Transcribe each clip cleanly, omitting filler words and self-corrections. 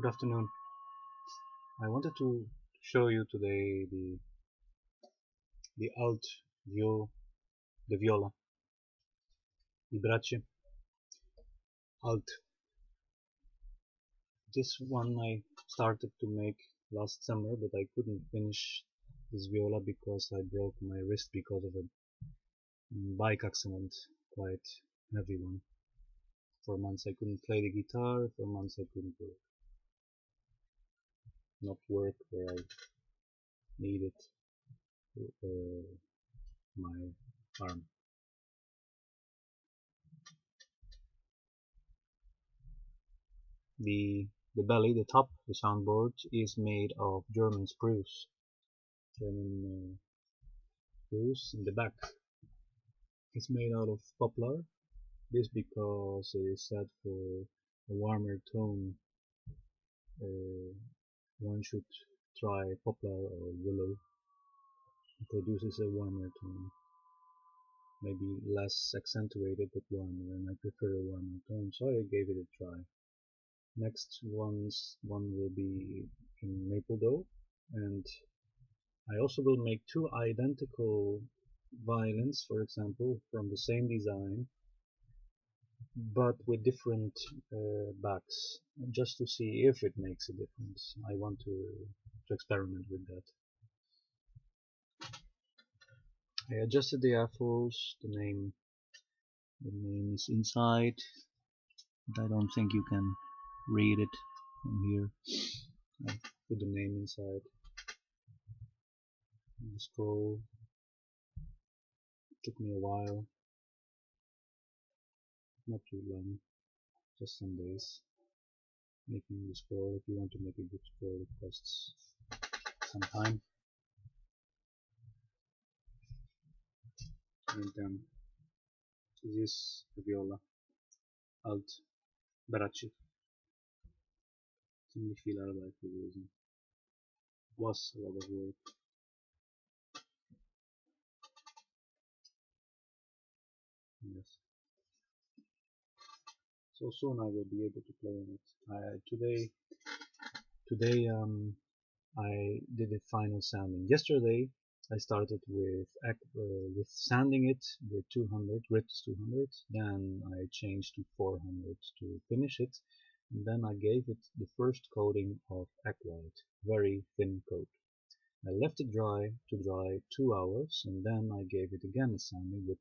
Good afternoon. I wanted to show you today the alt view, the viola, il braccio alt. This one I started to make last summer, but I couldn't finish this viola because I broke my wrist because of a bike accident, quite heavy one. For months I couldn't play the guitar, for months I couldn't work. Not work where I needed my arm. The belly, the top, the soundboard is made of German spruce. German spruce in the back. It's made out of poplar. This because it is said for a warmer tone. One should try poplar or willow. It produces a warmer tone. Maybe less accentuated but warmer, and I prefer a warmer tone, so I gave it a try. Next one will be in maple dough, and I also will make two identical violins, for example, from the same design, but with different backs, just to see if it makes a difference. I want to experiment with that. I adjusted the apples, the name is inside, but I don't think you can read it from here. I put the name inside. The scroll took me a while, not too long, just some days. Making the scroll, if you want to make a good scroll, it costs some time. And this is the viola, alt, braccio. Ziemlich viel Arbeit gewesen. Was a lot of work. Yes. So soon I will be able to play on it. Today I did a final sanding. Yesterday I started with sanding it with 200, grit 200. Then I changed to 400 to finish it. And then I gave it the first coating of egg white, very thin coat. I left it dry 2 hours, and then I gave it again a sanding with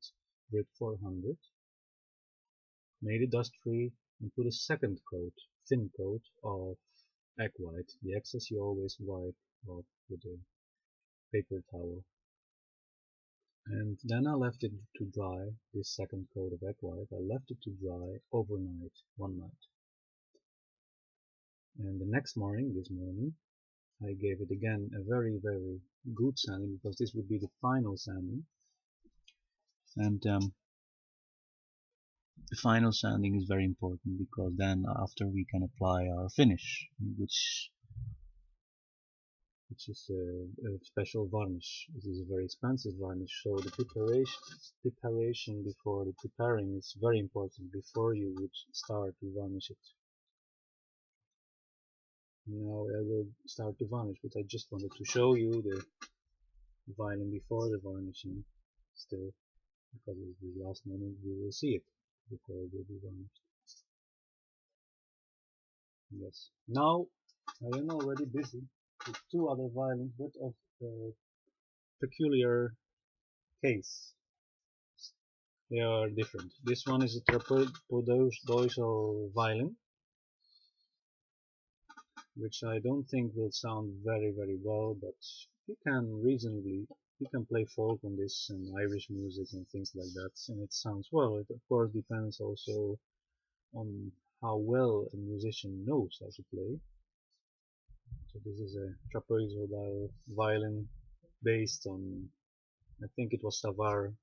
grit 400, made it dust free, and put a second coat, thin coat of egg white. The excess you always wipe off with a paper towel. And then I left it to dry, this second coat of egg white. I left it to dry overnight, one night. And the next morning, this morning, I gave it again a very good sanding, because this would be the final sanding. And the final sanding is very important, because then after we can apply our finish, which is a special varnish. This is a very expensive varnish, so the preparation before the preparing is very important before you would start to varnish it. Now I will start to varnish, but I just wanted to show you the violin before the varnishing still, because at the last moment we will see it before it will be varnished. Yes. Now I am already busy with two other violins, but of peculiar case. They are different. This one is a trapezoidal violin, which I don't think will sound very well, but you can play folk on this and Irish music and things like that, and it sounds well. It of course depends also on how well a musician knows how to play. So this is a trapezoidal violin based on, I think it was Savard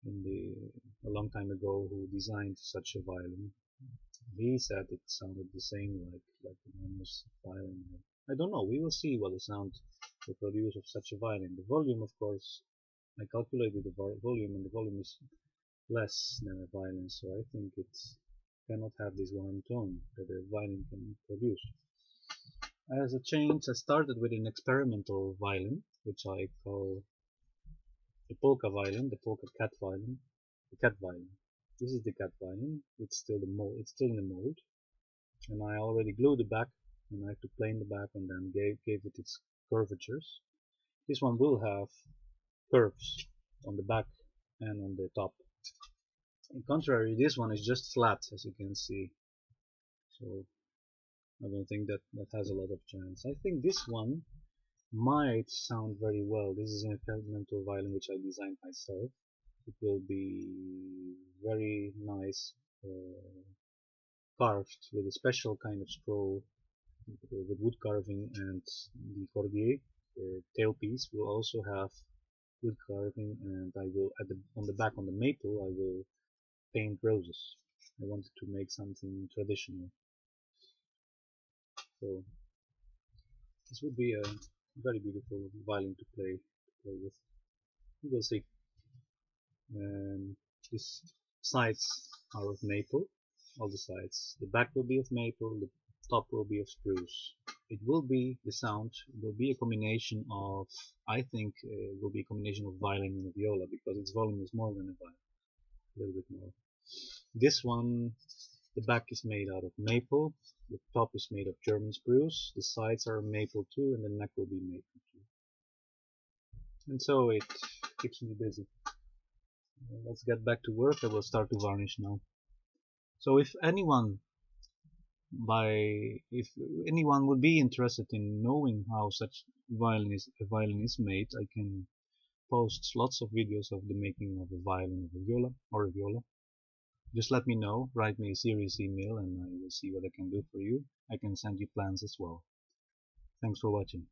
a long time ago, who designed such a violin. He said it sounded the same like an enormous violin. I don't know. We will see what the sound will produce of such a violin. The volume, of course, I calculated the volume, and the volume is less than a violin, so I think it cannot have this one tone that a violin can produce. As a change, I started with an experimental violin, which I call the polka violin, the polka cat violin, the cat violin. This is the cat violin. It's still the mold. It's still in the mold, and I already glued the back, and I have to plane the back, and then gave it its curvatures. This one will have curves on the back and on the top. In contrary, this one is just flat, as you can see. So I don't think that has a lot of chance. I think this one might sound very well. This is an experimental violin which I designed myself. It will be very nice, carved with a special kind of scroll with wood carving, and the cordier, the tailpiece, will also have wood carving, and I will on the back, on the maple, I will paint roses. I wanted to make something traditional, so this would be a very beautiful violin to play with. We will see. These sides are of maple, all the sides. The back will be of maple, the top will be of spruce. It will be, the sound will be a combination of, I think it will be a combination of violin and a viola, because its volume is more than a violin, a little bit more. This one, the back is made out of maple, the top is made of German spruce, the sides are maple too, and the neck will be maple too. And so it keeps me busy. Let's get back to work. I will start to varnish now. So if anyone would be interested in knowing how such a violin is made, I can post lots of videos of the making of a violin, of a viola, or a viola. Just let me know, write me a serious email, and I will see what I can do for you. I can send you plans as well. Thanks for watching.